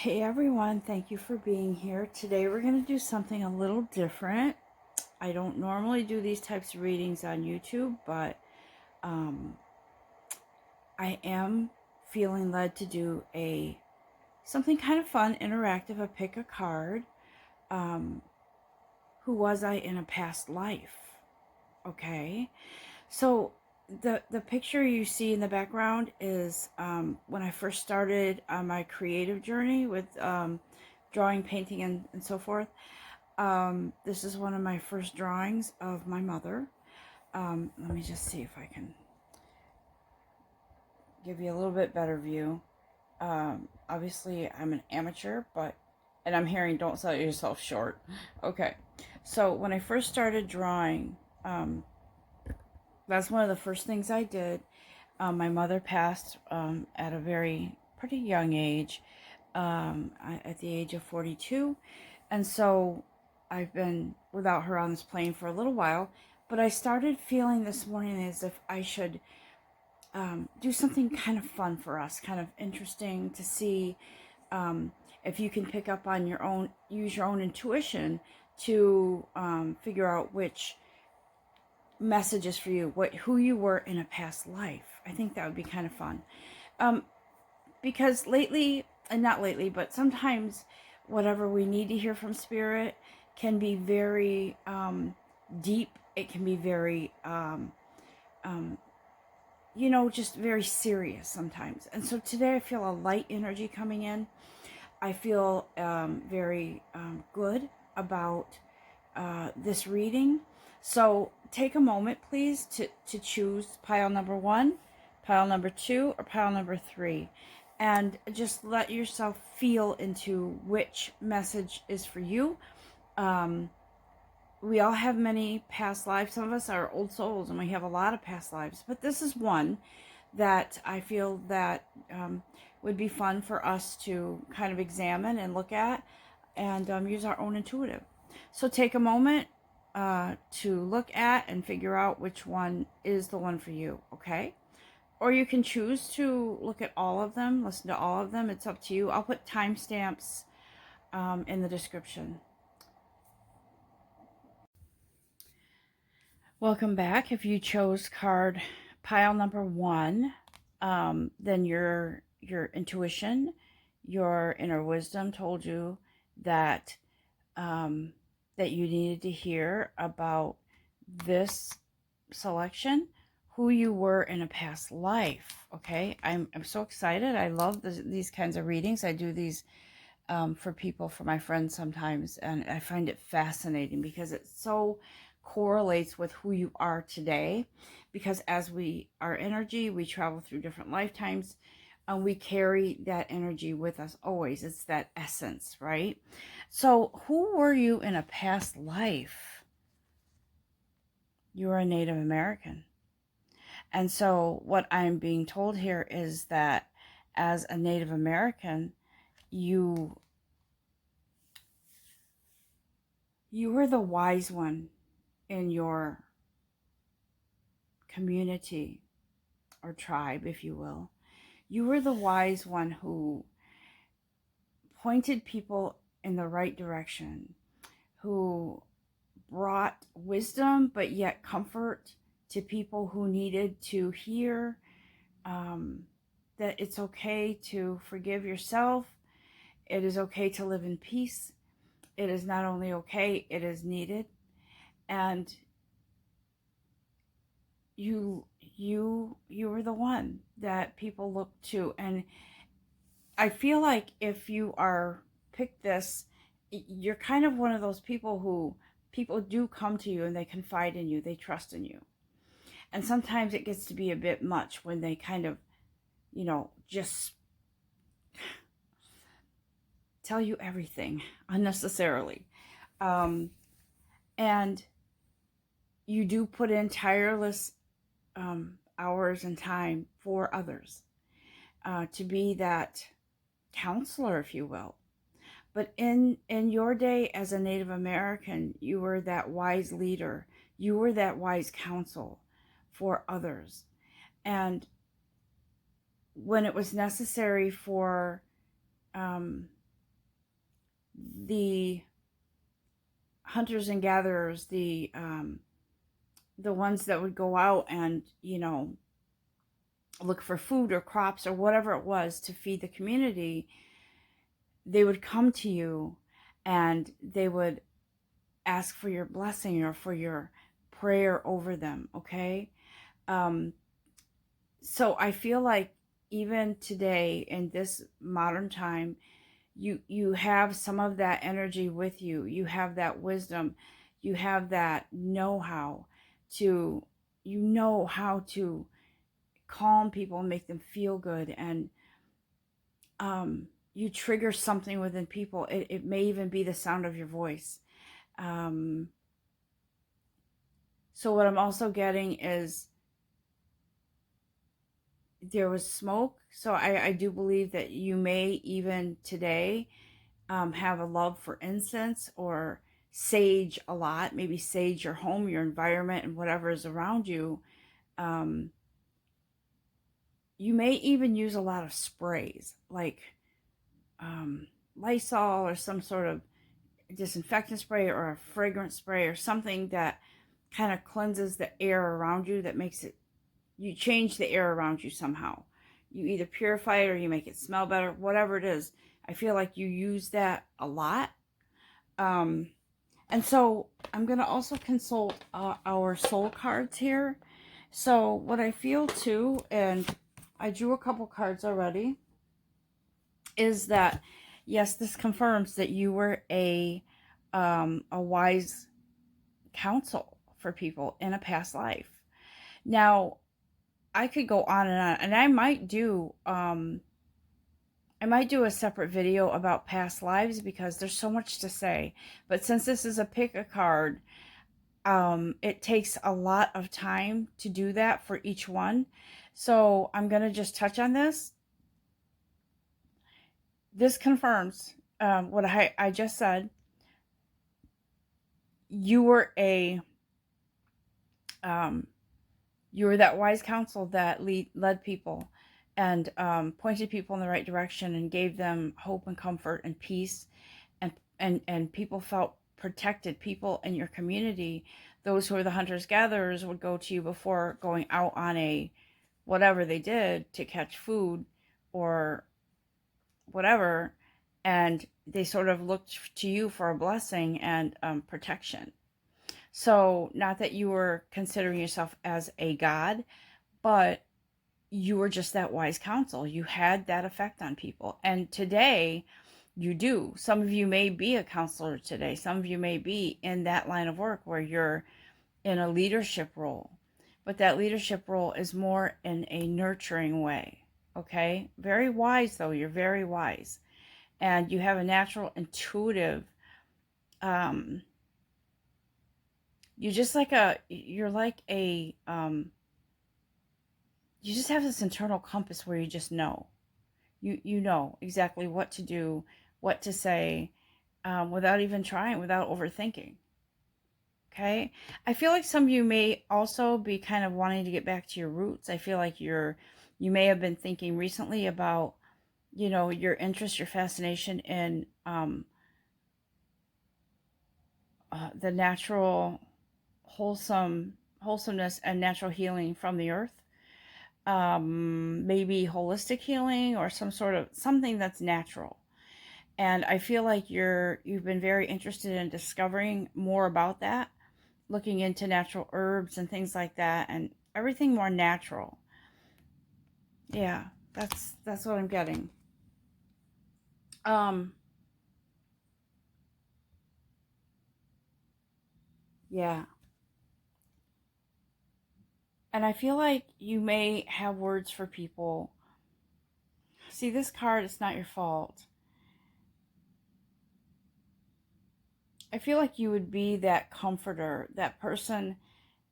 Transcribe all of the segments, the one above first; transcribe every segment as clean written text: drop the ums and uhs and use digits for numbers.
Hey everyone, thank you for being here. Today we're going to do something a little different. I don't normally do these types of readings on YouTube, but I am feeling led to do something kind of fun, interactive, a pick a card. Who was I in a past life? Okay, so the picture you see in the background is when I first started on my creative journey with drawing, painting, and so forth. This is one of my first drawings of my mother. Let me just see if I can give you a little bit better view. Obviously, I'm an amateur, and I'm hearing don't sell yourself short. Okay, so when I first started drawing, that's one of the first things I did. My mother passed at a pretty young age, at the age of 42. And so I've been without her on this plane for a little while. But I started feeling this morning as if I should do something kind of fun for us, kind of interesting to see if you can pick up on your own, use your own intuition to figure out which messages for you, who you were in a past life. I think that would be kind of fun. Because lately, and not lately, but sometimes whatever we need to hear from spirit can be very deep. It can be very, just very serious sometimes. And so today I feel a light energy coming in. I feel very good about this reading. So take a moment, please, to choose pile number 1, pile number 2, or pile number 3. And just let yourself feel into which message is for you. We all have many past lives. Some of us are old souls and we have a lot of past lives. But this is one that I feel that would be fun for us to kind of examine and look at and use our own intuitive. So take a moment to look at and figure out which one is the one for you, okay? Or you can choose to look at all of them, listen to all of them. It's up to you. I'll put timestamps in the description. Welcome back. If you chose card pile number 1, then your intuition, your inner wisdom told you that that you needed to hear about this selection, who you were in a past life. Okay, I'm so excited. I love these kinds of readings. I do these for people, for my friends sometimes, and I find it fascinating because it so correlates with who you are today. Because as our energy, we travel through different lifetimes, and we carry that energy with us always. It's that essence, right? So who were you in a past life? You were a Native American. And so what I'm being told here is that as a Native American, you were the wise one in your community or tribe, if you will. You were the wise one who pointed people in the right direction, who brought wisdom but yet comfort to people who needed to hear that it's okay to forgive yourself. It is okay to live in peace. It is not only okay, it is needed. And you were the one that people look to. And I feel like if you are picked this, you're kind of one of those people who people do come to you and they confide in you, they trust in you. And sometimes it gets to be a bit much when they kind of, just tell you everything unnecessarily. And you do put in tireless hours and time for others to be that counselor, if you will. But in your day as a Native American, you were that wise leader. You were that wise counsel for others. And when it was necessary for the hunters and gatherers, the ones that would go out and, look for food or crops or whatever it was to feed the community, they would come to you and they would ask for your blessing or for your prayer over them, okay? Um, so I feel like even today in this modern time, you have some of that energy with you. You have that wisdom. You have that know-how to, how to calm people and make them feel good. And you trigger something within people. It may even be the sound of your voice. So what I'm also getting is there was smoke. So I do believe that you may even today have a love for incense or sage a lot. Maybe sage your home, your environment, and whatever is around you. Um, you may even use a lot of sprays like Lysol or some sort of disinfectant spray or a fragrance spray or something that kind of cleanses the air around you, that makes it, you change the air around you somehow. You either purify it or you make it smell better, whatever it is. I feel like you use that a lot. And so I'm going to also consult our soul cards here. So what I feel too, and I drew a couple cards already, is that, yes, this confirms that you were a wise counsel for people in a past life. Now, I could go on, and I might do a separate video about past lives because there's so much to say. But since this is a pick a card, it takes a lot of time to do that for each one. So I'm going to just touch on this. This confirms what I just said. You were you were that wise counsel that led people and pointed people in the right direction and gave them hope and comfort and peace, and people felt protected. People in your community, those who are the hunters gatherers, would go to you before going out on a whatever they did to catch food or whatever, and they sort of looked to you for a blessing and protection. So not that you were considering yourself as a god, but you were just that wise counsel. You had that effect on people. And today you do. Some of you may be a counselor today. Some of you may be in that line of work where you're in a leadership role. But that leadership role is more in a nurturing way. Okay? Very wise though. You're very wise. And you have a natural intuitive you just like a you're like a you just have this internal compass where you just know. You know exactly what to do, what to say, without even trying, without overthinking. Okay? I feel like some of you may also be kind of wanting to get back to your roots. I feel like you may have been thinking recently about, your interest, your fascination in the natural wholesomeness and natural healing from the earth. Maybe holistic healing or something that's natural. And I feel like you've been very interested in discovering more about that, looking into natural herbs and things like that, and everything more natural. Yeah, that's what I'm getting. Yeah. And I feel like you may have words for people. See, this card, it's not your fault. I feel like you would be that comforter, that person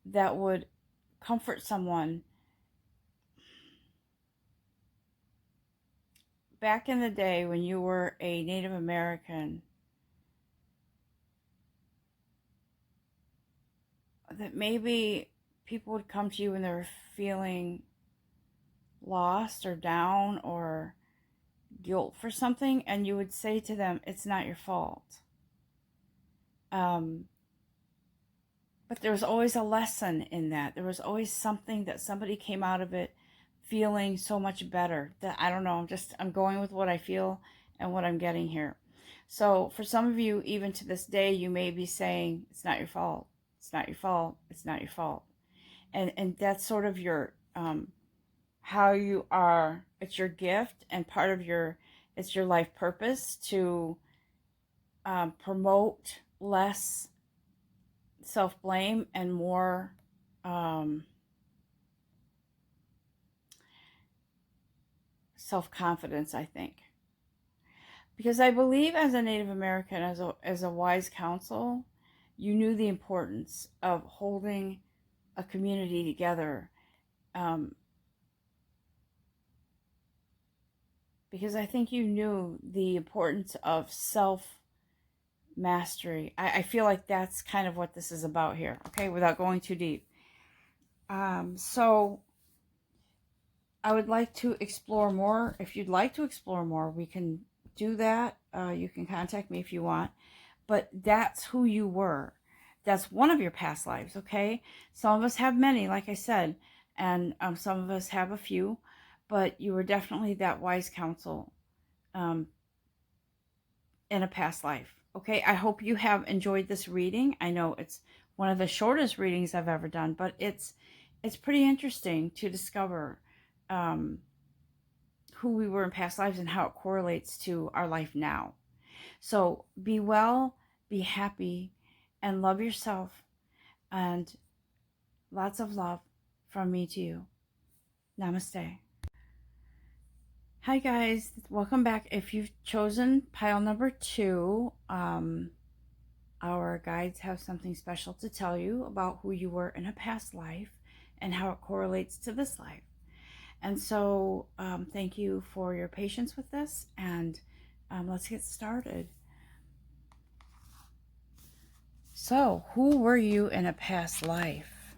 that would comfort someone. Back in the day when you were a Native American, that maybe people would come to you when they were feeling lost or down, or guilt for something, and you would say to them, it's not your fault. But there was always a lesson in that. There was always something that somebody came out of it feeling so much better. That, I don't know, I'm going with what I feel and what I'm getting here. So for some of you, even to this day, you may be saying, it's not your fault. It's not your fault. It's not your fault. And that's sort of your how you are. It's your gift and part of it's your life purpose to promote less self-blame and more self-confidence, I think. Because I believe as a Native American, as a wise counsel, you knew the importance of holding a community together. Because I think you knew the importance of self-mastery. I feel like that's kind of what this is about here, okay, without going too deep. So I would like to explore more. If you'd like to explore more, we can do that. You can contact me if you want. But that's who you were. That's one of your past lives, okay? Some of us have many, like I said, and some of us have a few, but you were definitely that wise counsel in a past life, okay? I hope you have enjoyed this reading. I know it's one of the shortest readings I've ever done, but it's pretty interesting to discover who we were in past lives and how it correlates to our life now. So be well, be happy, and love yourself. And lots of love from me to you. Namaste. Hi guys, welcome back. If you've chosen pile number 2, our guides have something special to tell you about who you were in a past life and how it correlates to this life. And so thank you for your patience with this, and let's get started. So, who were you in a past life?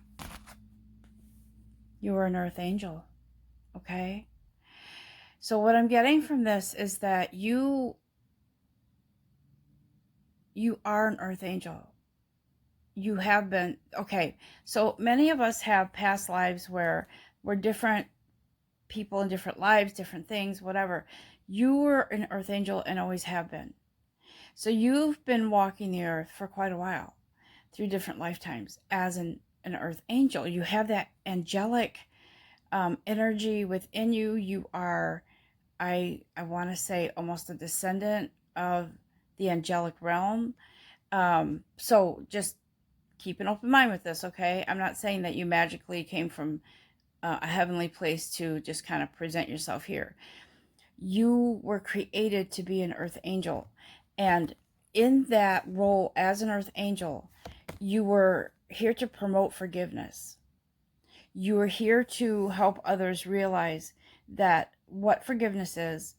You were an earth angel, okay? So what I'm getting from this is that you are an earth angel. You have been, okay, so many of us have past lives where we're different people in different lives, different things, whatever. You were an earth angel and always have been. So you've been walking the earth for quite a while through different lifetimes as an earth angel. You have that angelic energy within you. You are, I want to say, almost a descendant of the angelic realm. So just keep an open mind with this, okay? I'm not saying that you magically came from a heavenly place to just kind of present yourself here. You were created to be an earth angel. And in that role as an earth angel, you were here to promote forgiveness. You are here to help others realize that what forgiveness is,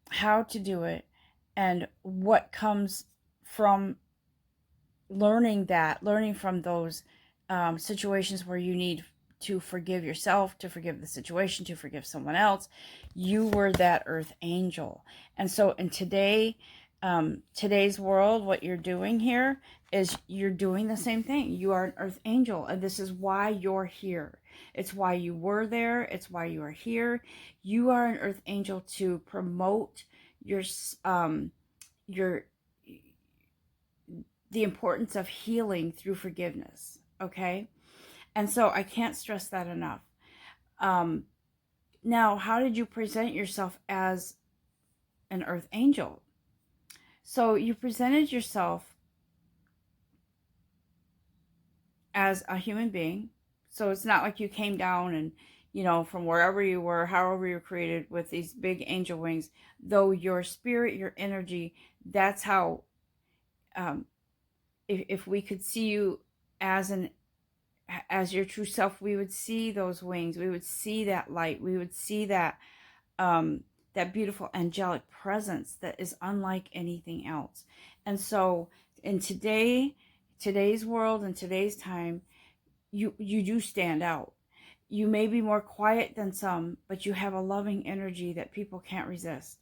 how to do it, and what comes from learning from those situations where you need to forgive yourself, to forgive the situation, to forgive someone else. You were that earth angel. And so in today's world, what you're doing here is you're doing the same thing. You are an earth angel, and this is why you're here. It's why you were there. It's why you are here. You are an earth angel to promote the importance of healing through forgiveness, okay? And so I can't stress that enough. Now, how did you present yourself as an earth angel? So you presented yourself as a human being. So it's not like you came down and, from wherever you were, however you were created, with these big angel wings. Though your spirit, your energy, that's how, if we could see you as your true self, we would see those wings. We would see that light. We would see that that beautiful angelic presence that is unlike anything else. And so in today's world and today's time, you do stand out. You may be more quiet than some, but you have a loving energy that people can't resist.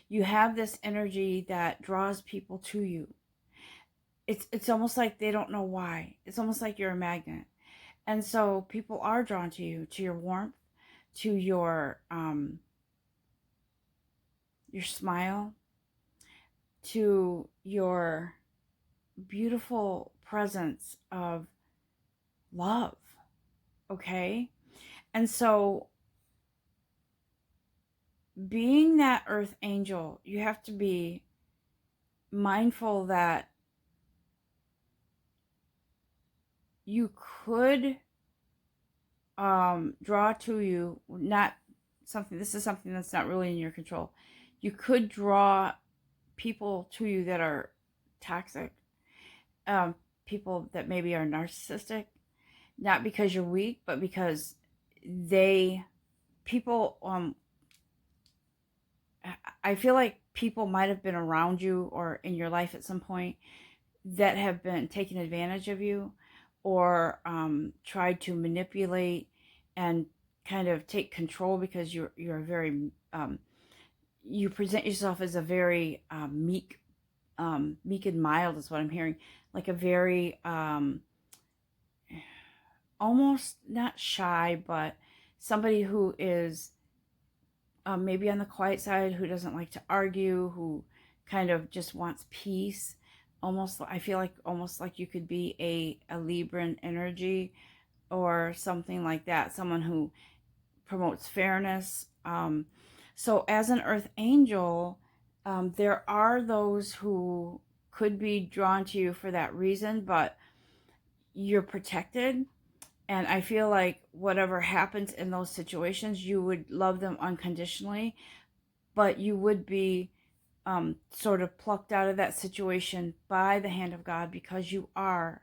You have this energy that draws people to you. It's almost like they don't know why. It's almost like you're a magnet. And so people are drawn to you, to your warmth, to your smile, to your beautiful presence of love. Okay? And so being that earth angel, you have to be mindful that you could draw to you, not something, this is something that's not really in your control. You could draw people to you that are toxic, um, people that maybe are narcissistic, not because you're weak, but because they, people, I feel like people might have been around you or in your life at some point that have been taking advantage of you, or tried to manipulate and kind of take control, because you're very you present yourself as a very meek and mild is what I'm hearing, like a very almost not shy, but somebody who is maybe on the quiet side, who doesn't like to argue, who kind of just wants peace. Almost, I feel like almost like you could be a Libran energy or something like that. Someone who promotes fairness. So as an earth angel, there are those who could be drawn to you for that reason, but you're protected. And I feel like whatever happens in those situations, you would love them unconditionally, but you would be sort of plucked out of that situation by the hand of God, because you are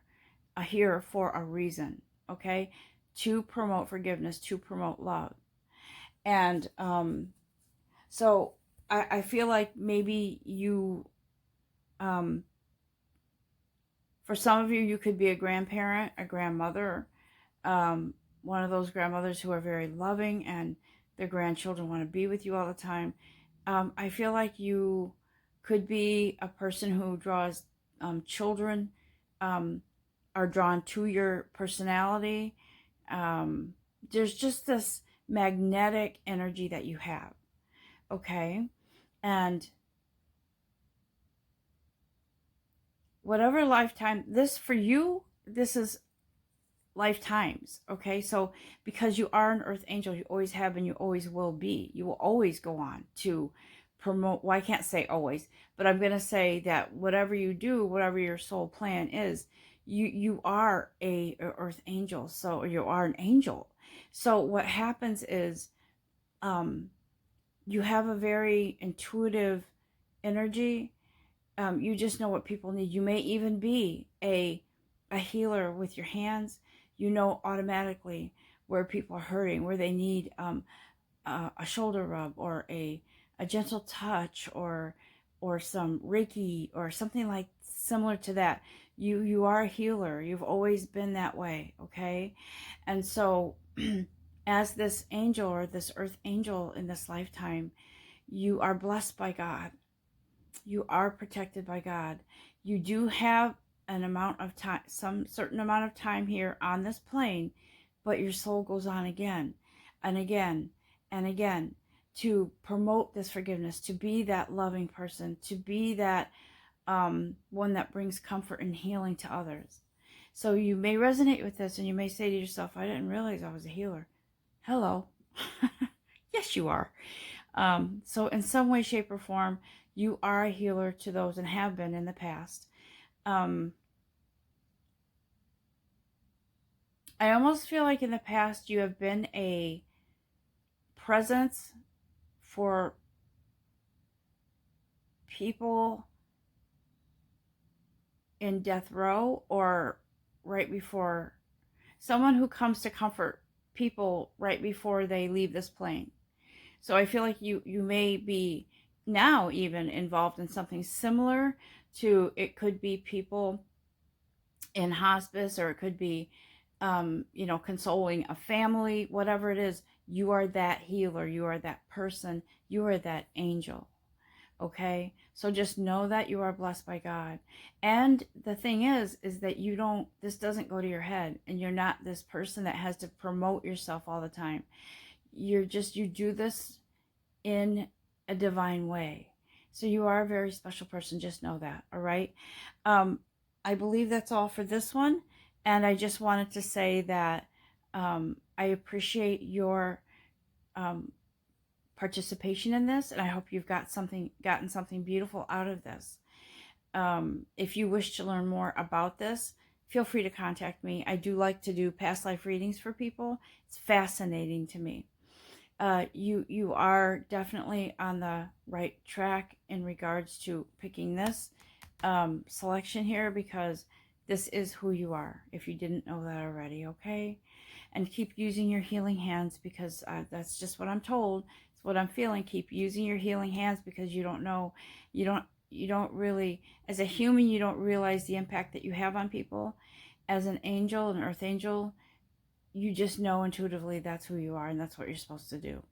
here for a reason, okay? To promote forgiveness, to promote love. And so I feel like maybe you, um, for some of you, you could be a grandparent, a grandmother, um, one of those grandmothers who are very loving and their grandchildren want to be with you all the time. I feel like you could be a person who draws children, are drawn to your personality. There's just this magnetic energy that you have, okay? And whatever lifetime, this for you, this is lifetimes, okay? So because you are an earth angel, you always have and you always will be. You will always go on to promote, well, I can't say always, but I'm going to say that whatever you do, whatever your soul plan is, you are a earth angel. So you are an angel. So what happens is you have a very intuitive energy. You just know what people need. You may even be a healer with your hands. You know automatically where people are hurting, where they need a shoulder rub, or a gentle touch, or some Reiki or something like similar to that. You are a healer. You've always been that way, okay? And so as this angel or this earth angel in this lifetime, you are blessed by God. You are protected by God. You do have an amount of time, some certain amount of time here on this plane, but your soul goes on again and again and again to promote this forgiveness, to be that loving person, to be that one that brings comfort and healing to others. So you may resonate with this and you may say to yourself, I didn't realize I was a healer. Hello. Yes, you are. So in some way, shape, or form, you are a healer to those and have been in the past. I almost feel like in the past you have been a presence for people in death row, or right before, someone who comes to comfort people right before they leave this plane. So I feel like you may be now even involved in something similar to, it could be people in hospice, or it could be consoling a family, whatever it is. You are that healer, you are that person, you are that angel, Okay, so just know that you are blessed by God. And the thing is that this doesn't go to your head, and you're not this person that has to promote yourself all the time. You do this in a divine way. So you are a very special person. Just know that. All right. I believe that's all for this one. And I just wanted to say that I appreciate your um, participation in this, and I hope you've gotten something beautiful out of this. If you wish to learn more about this, feel free to contact me. I do like to do past life readings for people. It's fascinating to me. You are definitely on the right track in regards to picking this selection here, because this is who you are, if you didn't know that already. Okay, and keep using your healing hands, because that's just what I'm told. It's what I'm feeling. Keep using your healing hands, because you don't know, you don't really, as a human, you don't realize the impact that you have on people. As an angel, an earth angel, you just know intuitively that's who you are, and that's what you're supposed to do.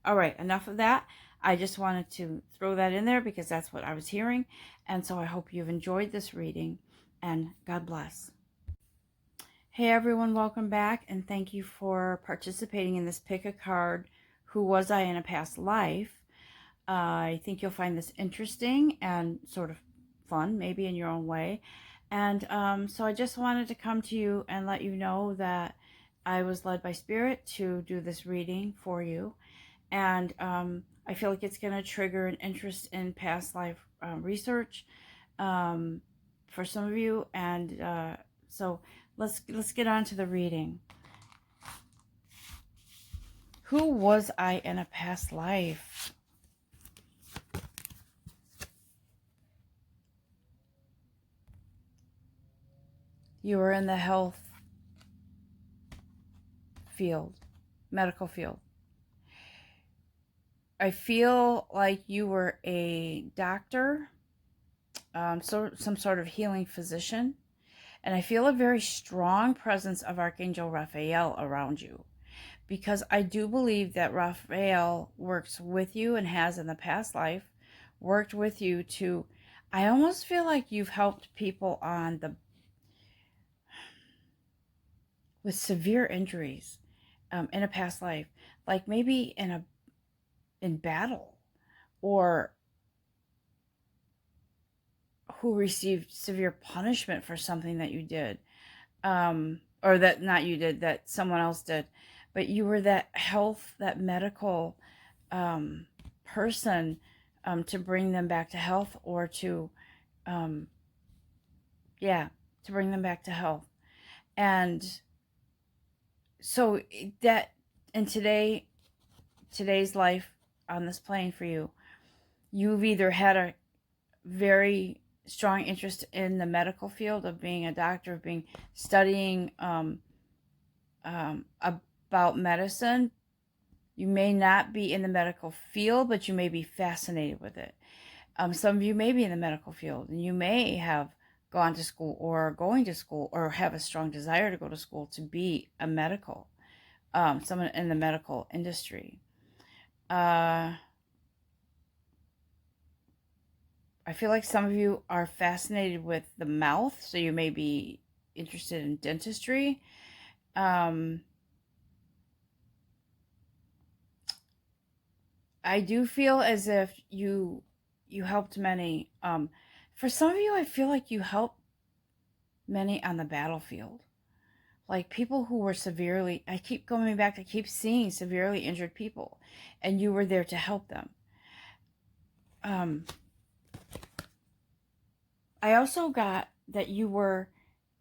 All right, enough of that. I just wanted to throw that in there because that's what I was hearing. And so I hope you've enjoyed this reading, and God bless. Hey everyone, welcome back, and thank you for participating in this Pick a Card, Who Was I in a Past Life? I think you'll find this interesting and sort of fun, maybe in your own way. And so I just wanted to come to you and let you know that I was led by Spirit to do this reading for you. And I feel like it's going to trigger an interest in past life research for some of you. And so let's get on to the reading. Who was I in a past life? You were in the health field, medical field. I feel like you were a doctor, some sort of healing physician, and I feel a very strong presence of Archangel Raphael around you, because I do believe that Raphael works with you and has in the past life worked with you to, I almost feel like you've helped people with severe injuries in a past life, like maybe in battle, or who received severe punishment for something that you did, or that not you did, that someone else did, but you were that health, that medical person to bring them back to health, or to to bring them back to health. And so that in today's life on this plane for you, you've either had a very strong interest in the medical field of being a doctor, of being studying about medicine. You may not be in the medical field, but you may be fascinated with it. Some of you may be in the medical field, and you may have gone to school, or going to school, or have a strong desire to go to school to be a medical, someone in the medical industry. I feel like some of you are fascinated with the mouth, so you may be interested in dentistry. I do feel as if you helped many. For some of you, I feel like you helped many on the battlefield, like people who were severely. I keep going back. I keep seeing severely injured people, and you were there to help them. I also got that you were,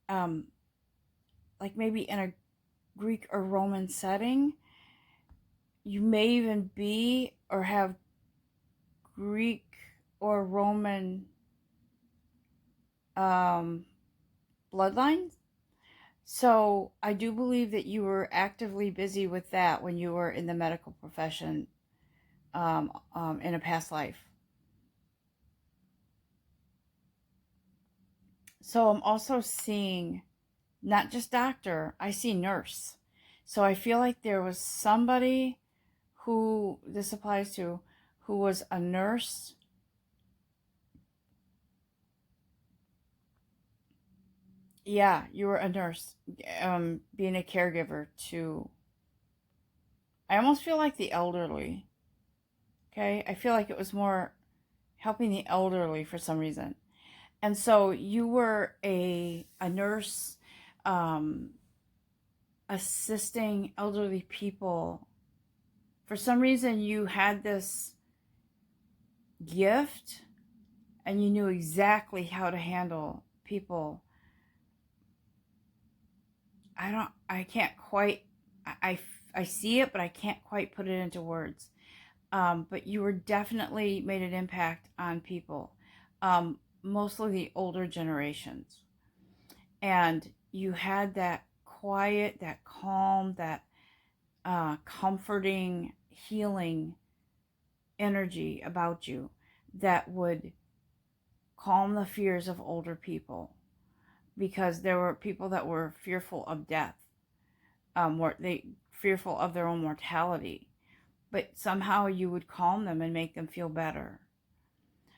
like maybe in a Greek or Roman setting. You may even be or have Greek or Roman bloodlines. So I do believe that you were actively busy with that when you were in the medical profession in a past life. So I'm also seeing not just doctor, I see nurse. So I feel like there was somebody who this applies to, who was a nurse Yeah, you were a nurse, being a caregiver to, I almost feel like the elderly. Okay, I feel like it was more helping the elderly for some reason. And so you were a nurse, um, assisting elderly people. For some reason, you had this gift and you knew exactly how to handle people. I can't quite, I, I see it, but I can't quite put it into words. But you were definitely made an impact on people, mostly the older generations. And you had that quiet, that calm, that comforting, healing energy about you that would calm the fears of older people, because there were people that were fearful of death, were they fearful of their own mortality, but somehow you would calm them and make them feel better.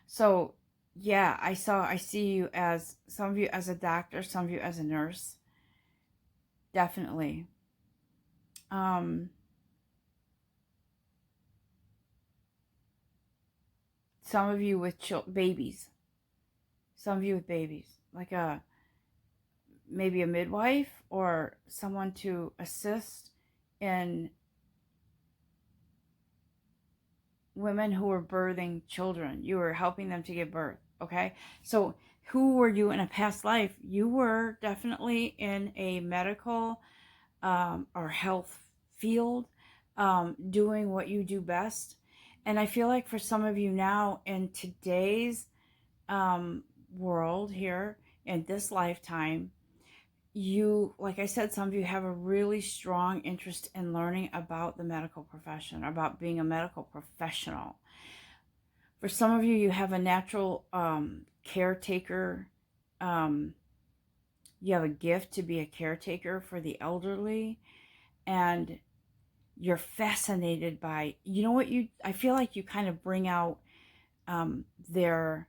So yeah, I see you as, some of you as a doctor, some of you as a nurse, definitely. Um, some of you with babies, some of you with babies, like a maybe a midwife or someone to assist in women who were birthing children. You were helping them to give birth. Okay, so who were you in a past life? You were definitely in a medical, or health field, doing what you do best. And I feel like for some of you now in today's, world here in this lifetime, you, like I said, some of you have a really strong interest in learning about the medical profession, about being a medical professional. For some of you, you have a natural, caretaker. Um, you have a gift to be a caretaker for the elderly, and you're fascinated by, you know what, you, I feel like you kind of bring out, their,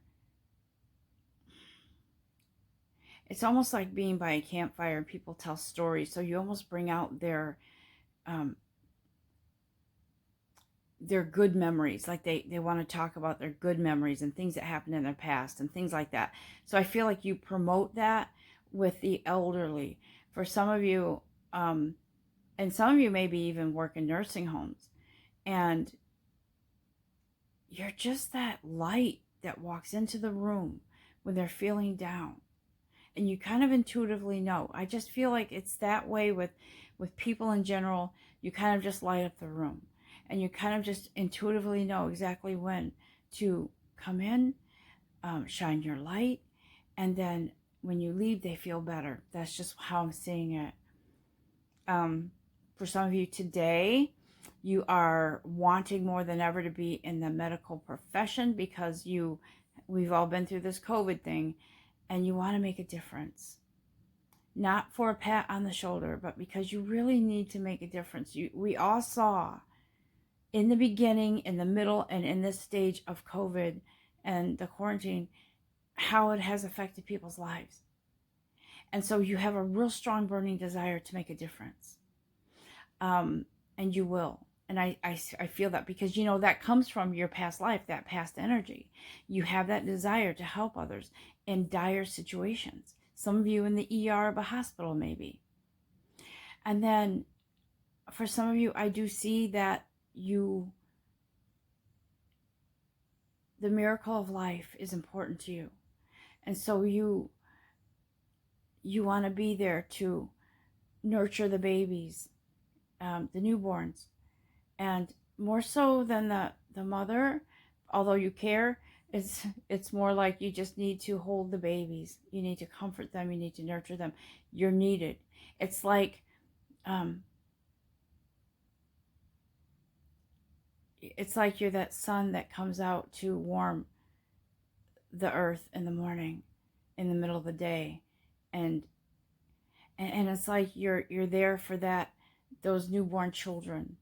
it's almost like being by a campfire and people tell stories, so you almost bring out um, their good memories, like they want to talk about their good memories and things that happened in their past and things like that. So I feel like you promote that with the elderly. For some of you, and some of you maybe even work in nursing homes, and you're just that light that walks into the room when they're feeling down, and you kind of intuitively know. I just feel like it's that way with people in general. You kind of just light up the room, and you kind of just intuitively know exactly when to come in, shine your light, and then when you leave, they feel better. That's just how I'm seeing it. For some of you today, you are wanting more than ever to be in the medical profession because we've all been through this COVID thing, and you want to make a difference. Not for a pat on the shoulder, but because you really need to make a difference. We all saw in the beginning, in the middle, and in this stage of COVID and the quarantine, how it has affected people's lives. And so you have a real strong burning desire to make a difference. And you will. And I feel that, because you know that comes from your past life, that past energy. You have that desire to help others in dire situations. Some of you in the ER of a hospital, maybe. And then for some of you, I do see that the miracle of life is important to you. And so you want to be there to nurture the babies, the newborns, and more so than the mother, although you care, it's more like you just need to hold the babies. You need to comfort them. You need to nurture them. You're needed. It's like, you're that sun that comes out to warm the earth in the morning, in the middle of the day, and it's like you're there for those newborn children,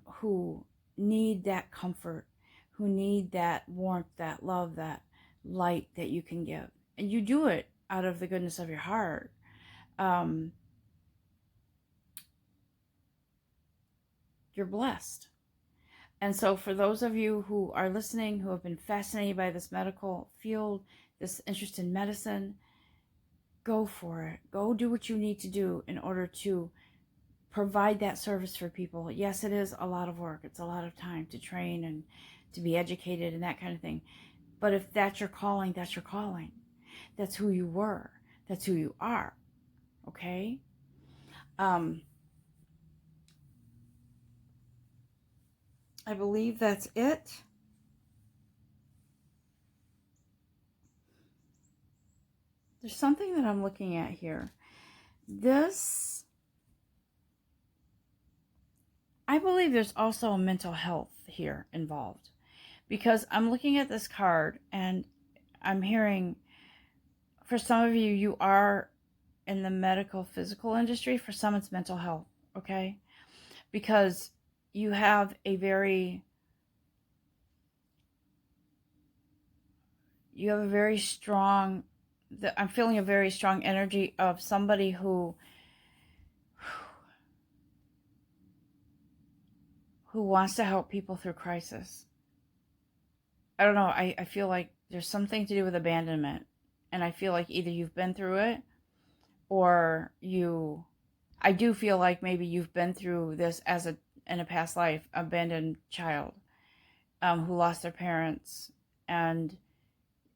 who need that comfort, who need that warmth, that love, that light that you can give. And you do it. out of the goodness of your heart. You're blessed. And so for those of you who are listening, who have been fascinated by this medical field, this interest in medicine, go for it. Go do what you need to do in order to provide that service for people. Yes, it is a lot of work. It's a lot of time to train and to be educated and that kind of thing. But if that's your calling, that's your calling. That's who you were. That's who you are. Okay? I believe that's it. There's something that I'm looking at here. This, I believe there's also mental health here involved, because I'm looking at this card and I'm hearing, for some of you, you are in the medical physical industry. For some, it's mental health, okay? Because you have a very strong, I'm feeling a very strong energy of somebody who wants to help people through crisis. I don't know. I feel like there's something to do with abandonment. And I feel like either you've been through it or I do feel like maybe you've been through this in a past life, abandoned child who lost their parents. And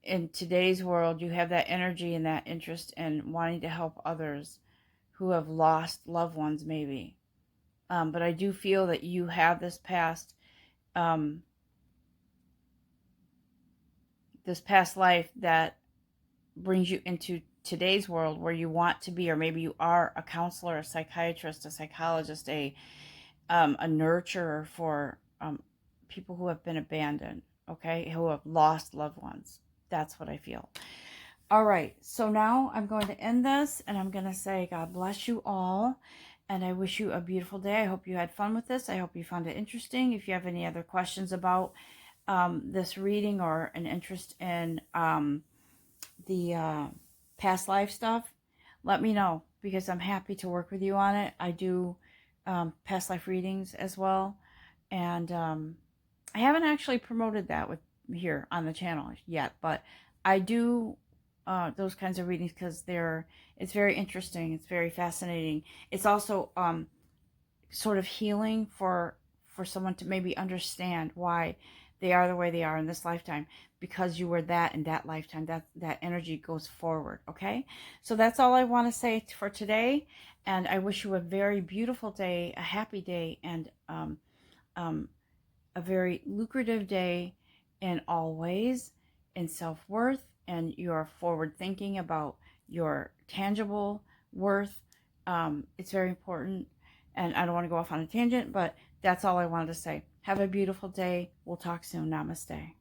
in today's world, you have that energy and that interest in wanting to help others who have lost loved ones, maybe. But I do feel that you have this past life that brings you into today's world where you want to be, or maybe you are a counselor, a psychiatrist, a psychologist, a nurturer for people who have been abandoned, okay, who have lost loved ones. That's what I feel. All right, so now I'm going to end this, and I'm going to say God bless you all, and I wish you a beautiful day. I hope you had fun with this. I hope you found it interesting. If you have any other questions about this reading or an interest in the past life stuff, let me know, because I'm happy to work with you on it. I do past life readings as well, and I haven't actually promoted that with here on the channel yet, but I do those kinds of readings because it's very interesting. It's very fascinating. It's also sort of healing for someone to maybe understand why they are the way they are in this lifetime, because you were that in that lifetime. That energy goes forward. Okay, so that's all I want to say for today, and I wish you a very beautiful day, a happy day, and a very lucrative day in all ways, in self-worth, and your forward thinking about your tangible worth. It's very important, and I don't want to go off on a tangent, but that's all I wanted to say. Have a beautiful day. We'll talk soon. Namaste.